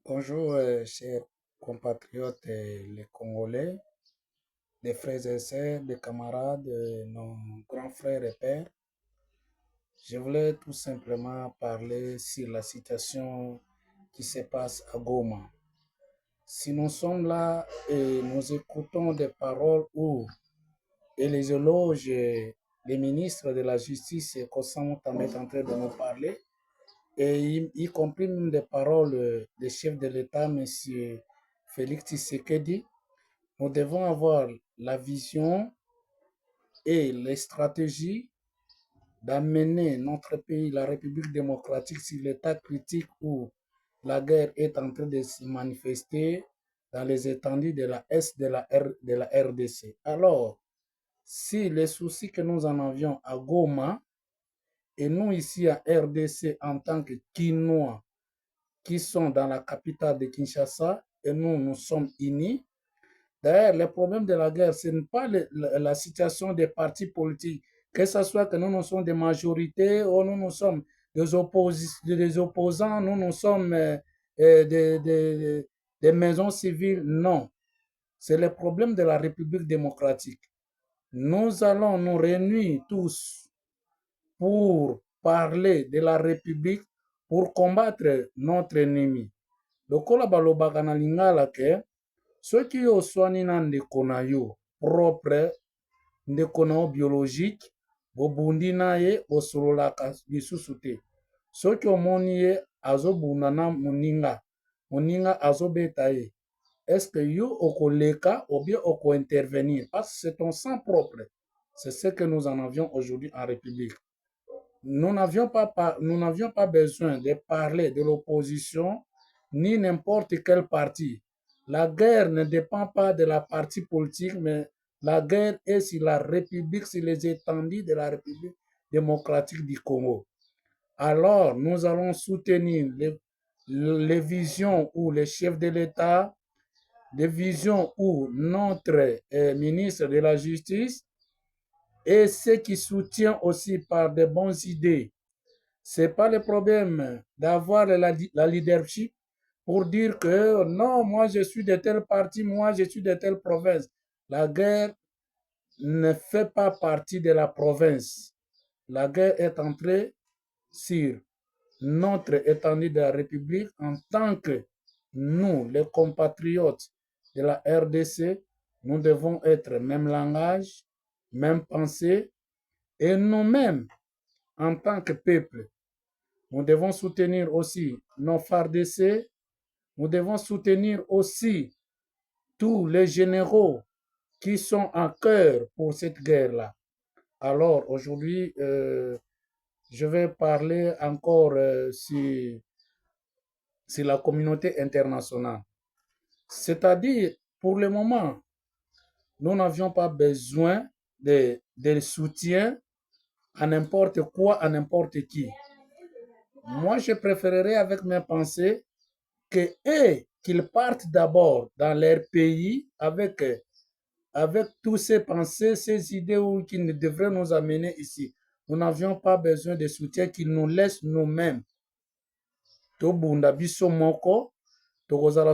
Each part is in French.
Bonjour, chers compatriotes les Congolais, des frères et sœurs, des camarades, nos grands frères et pères. Je voulais tout simplement parler sur la situation qui se passe à Goma. Si nous sommes là et nous écoutons des paroles et les éloges des ministres de la Justice constamment en train de nous parler, et y compris même des paroles des chefs de l'État, M. Félix Tshisekedi. Nous devons avoir la vision et les stratégies d'amener notre pays, la République démocratique, sur l'état critique où la guerre est en train de se manifester dans les étendues de la Est de la RDC. Alors, si les soucis que nous en avions à Goma et nous ici à RDC en tant que Kinois qui sont dans la capitale de Kinshasa et nous sommes unis. D'ailleurs, le problème de la guerre, ce n'est pas la situation des partis politiques, que ce soit que nous sommes des majorités ou nous sommes des opposants, nous sommes des maisons civiles. Non, c'est le problème de la République démocratique. Nous allons nous réunir tous pour parler de la République, pour combattre notre ennemi. Lokola balobaka na lingala ke soki yo oswani na ndeko na yo propre, ndeko na yo biologique, bobundi na ye bosololaka lisusu te. Soki omoni ye azobunda na moninga, moninga azobeta ye, est-ce que yo okoleka ou bien oko-intervenir? Parce que c'est ton sang propre. C'est ce que nous en avions aujourd'hui en République. Nous n'avions pas besoin de parler de l'opposition ni n'importe quel parti. La guerre ne dépend pas de la partie politique, mais la guerre est sur la République, sur les étendues de la République démocratique du Congo. Alors, nous allons soutenir les visions où les chefs de l'État, les visions où notre ministre de la Justice et ceux qui soutiennent aussi par de bonnes idées. Ce n'est pas le problème d'avoir la leadership pour dire que non, moi je suis de tel parti, moi je suis de telle province. La guerre ne fait pas partie de la province. La guerre est entrée sur notre étendue de la République en tant que nous, les compatriotes de la RDC, nous devons être même langage, même pensée, et nous-mêmes, en tant que peuple, nous devons soutenir aussi nos FARDC, nous devons soutenir aussi tous les généraux qui sont en cœur pour cette guerre-là. Alors, aujourd'hui, je vais parler encore sur la communauté internationale. C'est-à-dire, pour le moment, nous n'avions pas besoin de soutien à n'importe quoi, à n'importe qui. Moi, je préférerais avec mes pensées qu'ils partent d'abord dans leur pays avec tous ces pensées, ces idées qui devraient nous amener ici. Nous n'avions pas besoin de soutien qu'ils nous laissent nous-mêmes. Tobunda biso moko, tokozala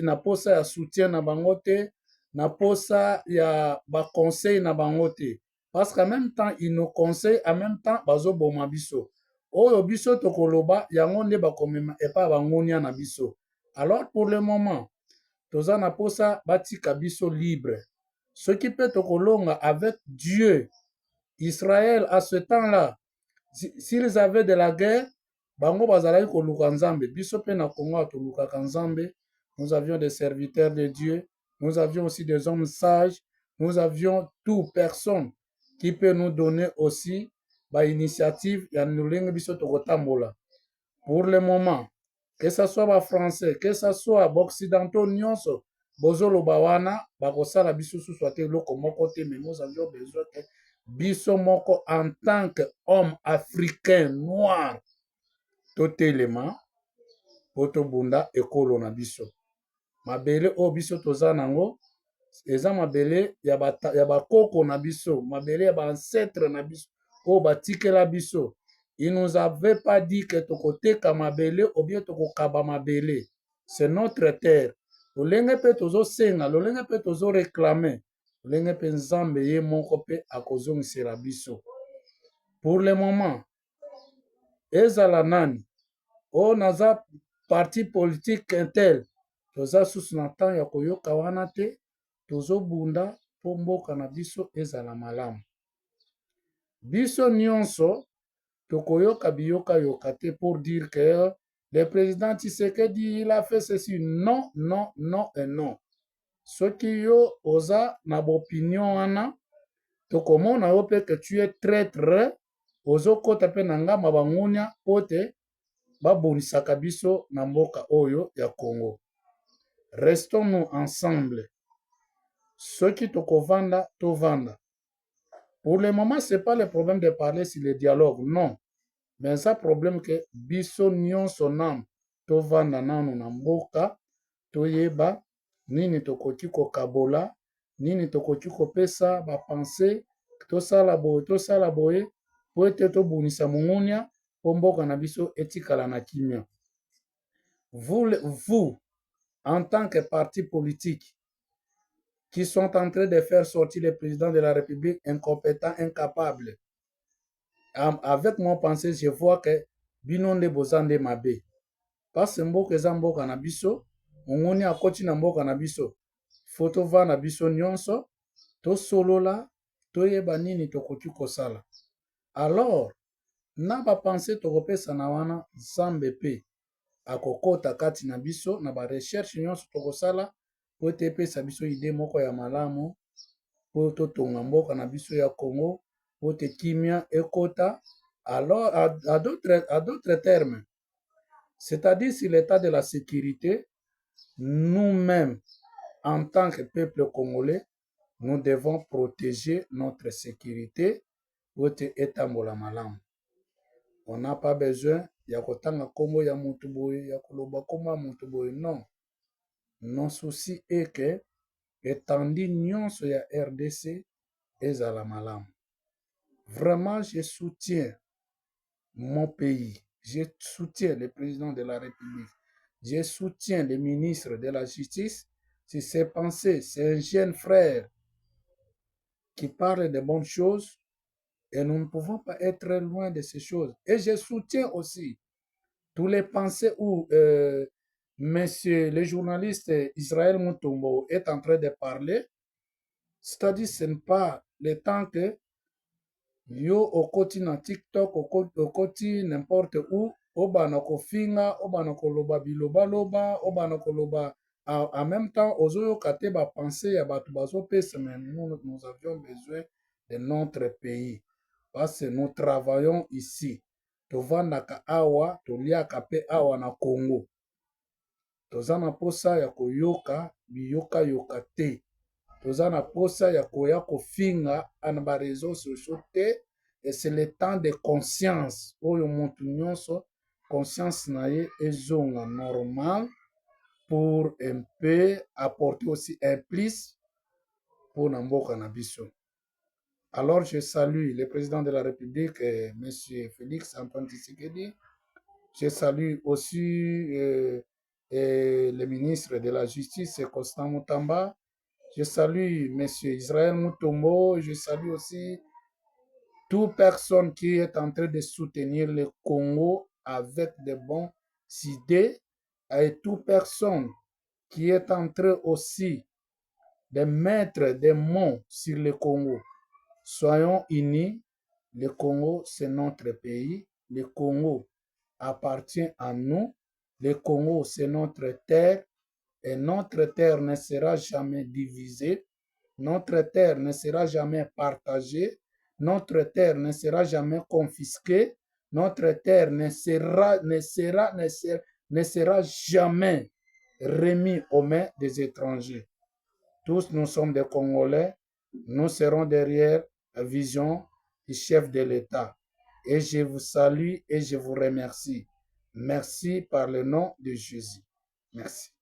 na posa ya soutien na bango te, na posa ya ba conseil na bango te. Parce qu'en même temps, ils nous conseillent, en même temps, bazo boma biso. Oyo biso tokoloba, yango nde bakomema epa bangonia na biso. Alors, pour le moment, toza na posa batika biso libre. Ce qui peut tokolonga avec Dieu, Israël, à ce temps-là, s'ils avaient de la guerre, bango bazalaki koluka nzambe. Biso pe na Congo tolukaka nzambe. Nous avions des serviteurs de Dieu. Nous avions aussi des hommes sages. Nous avions toute personne qui peut nous donner aussi ba initiative ya ndulenge biso tokotambola. Pour le moment, que ce soit ba français, que ce soit ba occidentaux nyonso, bozoloba wana bakosala biso susu ate eloko moko te, mais nous avions besoin que biso moko en tant qu'homme africain noir totelema po tobunda ekolo na biso. Mabele oyo biso toza nango eza mabele ya bakoko na biso, mabele ya baancetre na biso oyo batikela biso. Il ne nous avait pas dit que Tokote Kamabele ou bien Toko Kabamabele. C'est notre terre. Lolenge pe tozo senga, lolenge pe tozo réclamer. Lolenge pe nzambe ye moko pe akozongisela biso. Pour le moment, ezala nani, o naza parti politique intel, toza susu na temps ya koyoka wana te, tozo bunda po mboka na biso ezala malamu. Biso nyonso tokoyoka biyoka yoka te pour dire que le président Tshisekedi il a fait ceci. Non, non, non et non. Soki yo oza na bopinion wana, tokomona yo pe que tu es traître, ozokota pe na ngamba bangunia pote babonisaka biso na mboka oyo ya Congo. Restons-nous ensemble. Soki tokovanda, tovanda. Pour le moment, ce n'est pas le problème de parler sur le dialogue, non. Mais ça problème que biso nyonso nam tovanda nanu na mboka toyeba nini tokoki kokabola, nini tokoki kopesa bapense, tosala boye po ete tobunisa mongunia po mboka na biso etikala na kimia. Vous, en tant que parti politique, qui sont en train de faire sortir le président de la République incompétent, incapable, avec mon pensée, je vois que binonde bozande mabe. Parce que mboka eza mboka na biso, mongoni akoti na mboka na biso. Foto va na biso nyonso, to solola, to yeba nini tokoki kosala. Alors, na ba pensée tokopesa na wana Nzambe pe akokota kati na biso na ba recherche nyonso tokosala po ete epesa biso ide moko ya malamu po totonga mboka na biso ya Congo po ete kimia ekota. Alors, à d'autres termes, c'est-à-dire sur l'état de la sécurité, nous-mêmes, en tant que peuple congolais, nous devons protéger notre sécurité pour ete etambola malamu. On n'a pas besoin ya kotanga kombo ya mutu boye, ya koloba kombo ya mutu boye, non. Nos souci est que étendue nyonso ya RDC ezala malamu. Vraiment, je soutiens mon pays. Je soutiens le président de la République. Je soutiens le ministre de la Justice. Si c'est pensé, c'est un jeune frère qui parle de bonnes choses et nous ne pouvons pas être loin de ces choses. Et je soutiens aussi tous les pensées où monsieur le journaliste Israël Mutombo est en train de parler. C'est-à-dire ce n'est pas le temps que yo okoti na TikTok, okoti n'importe où, obana kofinga, obana koloba biloba, obana koloba en même temps, ozoyoka te ba pensée ya batu bazopesa, mais nous avions besoin de notre pays. Parce que nous travaillons ici. Tovandaka awa, toliaka pe awa na Congo. Toza na posa ya koyoka, biyoka yoka te. Toza na posa ya koya kofinga ana ba réseaux sociaux te. Et c'est le temps de conscience. Oyo mutu nyonso, conscience na ye ezonga normal pour un peu apporter aussi un plus pour na mboka na biso. Alors je salue le président de la République, M. Félix Antoine Tshisekedi. Je salue aussi le ministre de la Justice, Constant Mutamba. Je salue M. Israël Mutombo. Je salue aussi toute personne qui est en train de soutenir le Congo avec de bonnes idées et toute personne qui est en train aussi de mettre des mots sur le Congo. Soyons unis. Le Congo, c'est notre pays. Le Congo appartient à nous. Le Congo, c'est notre terre. Et notre terre ne sera jamais divisée. Notre terre ne sera jamais partagée. Notre terre ne sera jamais confisquée. Notre terre ne sera jamais remise aux mains des étrangers. Tous nous sommes des Congolais. Nous serons derrière la vision du chef de l'État. Et je vous salue et je vous remercie. Merci par le nom de Jésus. Merci.